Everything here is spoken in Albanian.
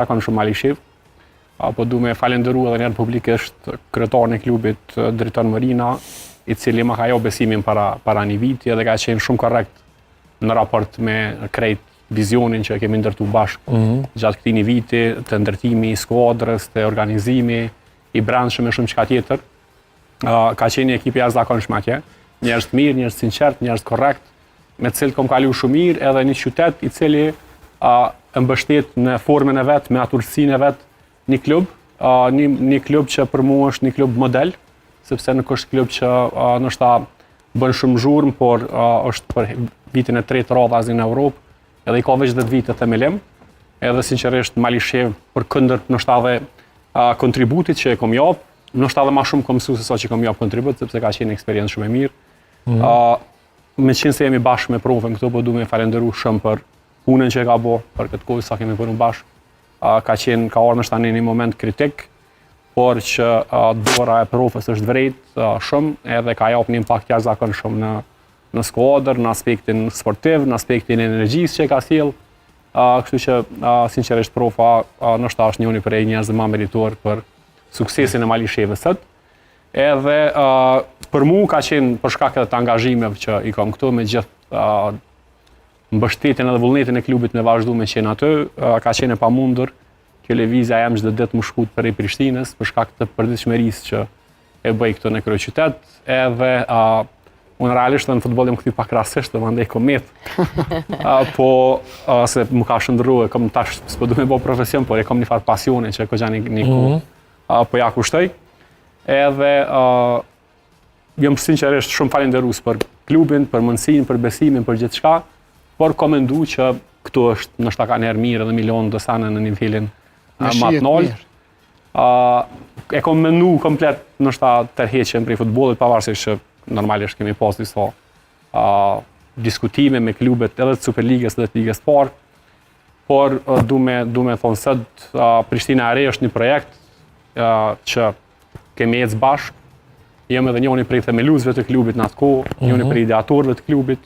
Zakon shumë Malishev, po du me falenderu edhe njerë publikisht kryetarën e klubit drejton Marina, i cili më ka jo besimin para një viti edhe ka qenë shumë korrekt në raport me krejt vizionin që kemi ndërtu bashkë gjatë këtij një viti, të ndërtimi i skuadrës, të organizimi, i brendshëm e shumë çka tjetër. Ka qenë një ekip i jashtëzakonshëm atje, njerëz të mirë, njerëz sinqert, njerëz korrekt, me të cilët kam kalu shumë mirë, edhe një qytet i cili mbështet në formën e vet, me atursinë e vet, një klub, një klub që për mua është një klub model, sepse nuk është klub që ndoshta bën shumë zhurmë, por është për vitin e tretë radhazi në Europë, edhe i ka veç 10 vite themelim, edhe sinqerisht Malishev për këndër ndoshta edhe kontributit që e kom jap, ndoshta edhe më shumë kom mësuar se sa që kom jap kontribut, sepse ka qenë eksperiencë shumë e mirë. Me qenë se jemi bashkë me provën këtu, po du me falenderu shumë për punën që e ka bo, për këtë kohë sa kemi punu bashkë. Ka ardhur ndoshta në një moment kritik, por që dora e profës është vrejt shumë, edhe ka jap një impakt jashtëzakonshëm në skuadër, në aspektin sportiv, në aspektin e energjisë që ka sjell. Kështu që sinqerisht profa ndoshta është njëri prej njerëzve më meritor për suksesin e Malishevës sot. Edhe për mua ka qenë për shkak edhe të angazhimeve që i kam këtu me gjithë mbështetjen edhe vullnetin e klubit me vazhdu me qenë aty, ka qenë e pamundur kjo lëvizja jam çdo ditë më shkut për Prishtinës për shkak të përditshmërisë që e bëj këtu në kryeqytet, edhe unë realisht në futboll jam kthy pak rastësisht, domandaj komet. Po se më ka shndruar, kam tash s'po du me bëj profesion, por e kam një farë pasione që koxha një kohë po ja kushtoj. Edhe jam sinqerisht shumë falenderues për klubin, për mundësinë, për besimin, për gjithçka, por kom mendu që këtu është ndoshta ka një herë mirë edhe milion do sana në nivelin më të lartë. E kom mendu komplet ndoshta tërheqjen prej futbollit, pavarësisht që normalisht kemi pas disa diskutime me klubet edhe të Superligës dhe të Ligës parë, por du me thonë sot Prishtina e Re është një projekt që kemi ecë bashkë. Jam edhe njëri prej themeluesve të klubit në atë kohë, njëri prej ideatorëve të klubit.